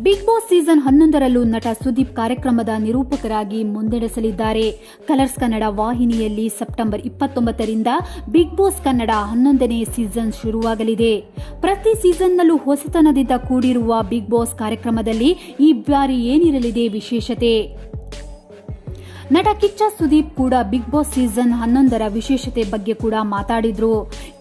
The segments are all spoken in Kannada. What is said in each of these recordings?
ಬಿಗ್ ಬಾಸ್ ಸೀಸನ್ 11ರಲ್ಲೂ ನಟ ಸುದೀಪ್ ಕಾರ್ಯಕ್ರಮದ ನಿರೂಪಕರಾಗಿ ಮುನ್ನಡೆಸಲಿದ್ದಾರೆ. ಕಲರ್ಸ್ ಕನ್ನಡ ವಾಹಿನಿಯಲ್ಲಿ ಸೆಪ್ಟೆಂಬರ್ 29ರಿಂದ ಬಿಗ್ ಬಾಸ್ ಕನ್ನಡ 11ನೇ ಸೀಸನ್ ಶುರುವಾಗಲಿದೆ. ಪ್ರತಿ ಸೀಸನ್ನಲ್ಲೂ ಹೊಸತನದಿಂದ ಕೂಡಿರುವ ಬಿಗ್ ಬಾಸ್ ಕಾರ್ಯಕ್ರಮದಲ್ಲಿ ಈ ಬಾರಿ ಏನಿರಲಿದೆ ವಿಶೇಷತೆ? ನಟ ಕಿಚ್ಚ ಸುದೀಪ್ ಕೂಡ ಬಿಗ್ ಬಾಸ್ ಸೀಸನ್ 11ರ ವಿಶೇಷತೆ ಬಗ್ಗೆ ಕೂಡ ಮಾತಾಡಿದ್ರು.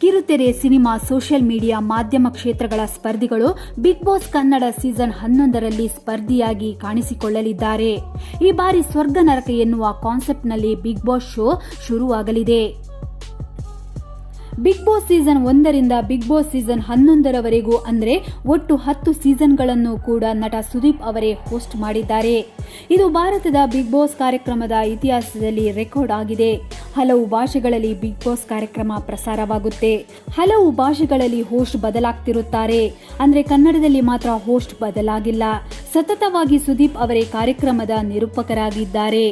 ಕಿರುತೆರೆ, ಸಿನಿಮಾ, ಸೋಷಿಯಲ್ ಮೀಡಿಯಾ, ಮಾಧ್ಯಮ ಕ್ಷೇತ್ರಗಳ ಸ್ಪರ್ಧಿಗಳು ಬಿಗ್ ಬಾಸ್ ಕನ್ನಡ ಸೀಸನ್ 11ರಲ್ಲಿ ಸ್ಪರ್ಧಿಯಾಗಿ ಕಾಣಿಸಿಕೊಳ್ಳಲಿದ್ದಾರೆ. ಈ ಬಾರಿ ಸ್ವರ್ಗ ನರಕ ಎನ್ನುವ ಕಾನ್ಸೆಪ್ಟ್ನಲ್ಲಿ ಬಿಗ್ ಬಾಸ್ ಶೋ ಶುರುವಾಗಲಿದೆ. ಬಿಗ್ ಬಾಸ್ ಸೀಸನ್ 1ರಿಂದ ಬಿಗ್ ಬಾಸ್ ಸೀಸನ್ 11ರವರೆಗೂ ಅಂದ್ರೆ ಒಟ್ಟು 10 ಸೀಸನ್ಗಳನ್ನು ಕೂಡ ನಟ ಸುದೀಪ್ ಅವರೇ ಹೋಸ್ಟ್ ಮಾಡಿದ್ದಾರೆ. ಇದು ಭಾರತದ ಬಿಗ್ ಬಾಸ್ ಕಾರ್ಯಕ್ರಮದ ಇತಿಹಾಸದಲ್ಲಿ ರೆಕಾರ್ಡ್ ಆಗಿದೆ. ಹಲವು ಭಾಷೆಗಳಲ್ಲಿ ಬಿಗ್ ಬಾಸ್ ಕಾರ್ಯಕ್ರಮ ಪ್ರಸಾರವಾಗುತ್ತೆ. ಹಲವು ಭಾಷೆಗಳಲ್ಲಿ ಹೋಸ್ಟ್ ಬದಲಾಗ್ತಿರುತ್ತಾರೆ. ಅಂದ್ರೆ ಕನ್ನಡದಲ್ಲಿ ಮಾತ್ರ ಹೋಸ್ಟ್ ಬದಲಾಗಿಲ್ಲ. ಸತತವಾಗಿ ಸುದೀಪ್ ಅವರೇ ಕಾರ್ಯಕ್ರಮದ ನಿರೂಪಕರಾಗಿದ್ದಾರೆ.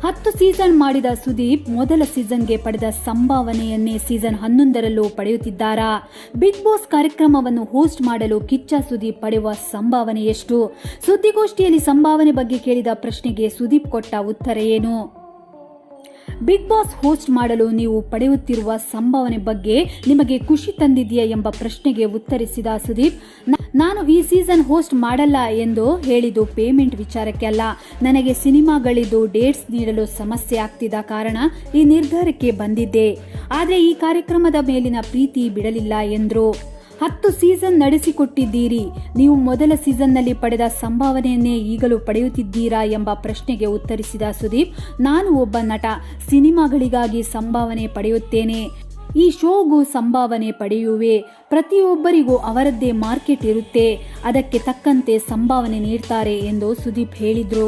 10 ಸೀಸನ್ ಮಾಡಿದ ಸುದೀಪ್ ಮೊದಲ ಸೀಸನ್ಗೆ ಪಡೆದ ಸಂಭಾವನೆಯನ್ನೇ ಸೀಸನ್ 11ರಲ್ಲೂ ಪಡೆಯುತ್ತಿದ್ದಾರಾ? ಬಿಗ್ ಬಾಸ್ ಕಾರ್ಯಕ್ರಮವನ್ನು ಹೋಸ್ಟ್ ಮಾಡಲು ಕಿಚ್ಚ ಸುದೀಪ್ ಪಡೆಯುವ ಸಂಭಾವನೆ ಎಷ್ಟು? ಸುದ್ದಿಗೋಷ್ಠಿಯಲ್ಲಿ ಸಂಭಾವನೆ ಬಗ್ಗೆ ಕೇಳಿದ ಪ್ರಶ್ನೆಗೆ ಸುದೀಪ್ ಕೊಟ್ಟ ಉತ್ತರ ಏನು? ಬಿಗ್ ಬಾಸ್ ಹೋಸ್ಟ್ ಮಾಡಲು ನೀವು ಪಡೆಯುತ್ತಿರುವ ಸಂಭಾವನೆ ಬಗ್ಗೆ ನಿಮಗೆ ಖುಷಿ ತಂದಿದೆಯಾ ಎಂಬ ಪ್ರಶ್ನೆಗೆ ಉತ್ತರಿಸಿದ ಸುದೀಪ್, ನಾನು ಈ ಸೀಸನ್ ಹೋಸ್ಟ್ ಮಾಡಲ್ಲ ಎಂದು ಹೇಳಿದ್ದು ಪೇಮೆಂಟ್ ವಿಚಾರಕ್ಕೆ ಅಲ್ಲ. ನನಗೆ ಸಿನಿಮಾಗಳಿದ್ದು ಡೇಟ್ಸ್ ನೀಡಲು ಸಮಸ್ಯೆ ಆಗ್ತಿದ್ದ ಕಾರಣ ಈ ನಿರ್ಧಾರಕ್ಕೆ ಬಂದಿದ್ದೆ. ಆದರೆ ಈ ಕಾರ್ಯಕ್ರಮದ ಮೇಲಿನ ಪ್ರೀತಿ ಬಿಡಲಿಲ್ಲ ಎಂದರು. 10 ಸೀಸನ್ ನಡೆಸಿಕೊಟ್ಟಿದ್ದೀರಿ. ನೀವು ಮೊದಲ ಸೀಸನ್ನಲ್ಲಿ ಪಡೆದ ಸಂಭಾವನೆಯನ್ನೇ ಈಗಲೂ ಪಡೆಯುತ್ತಿದ್ದೀರಾ ಎಂಬ ಪ್ರಶ್ನೆಗೆ ಉತ್ತರಿಸಿದ ಸುದೀಪ್, ನಾನು ಒಬ್ಬ ನಟ, ಸಿನಿಮಾಗಳಿಗಾಗಿ ಸಂಭಾವನೆ ಪಡೆಯುತ್ತೇನೆ. ಈ ಶೋಗೂ ಸಂಭಾವನೆ ಪಡೆಯುವೆ. ಪ್ರತಿಯೊಬ್ಬರಿಗೂ ಅವರದ್ದೇ ಮಾರ್ಕೆಟ್ ಇರುತ್ತೆ. ಅದಕ್ಕೆ ತಕ್ಕಂತೆ ಸಂಭಾವನೆ ನೀಡ್ತಾರೆ ಎಂದು ಸುದೀಪ್ ಹೇಳಿದರು.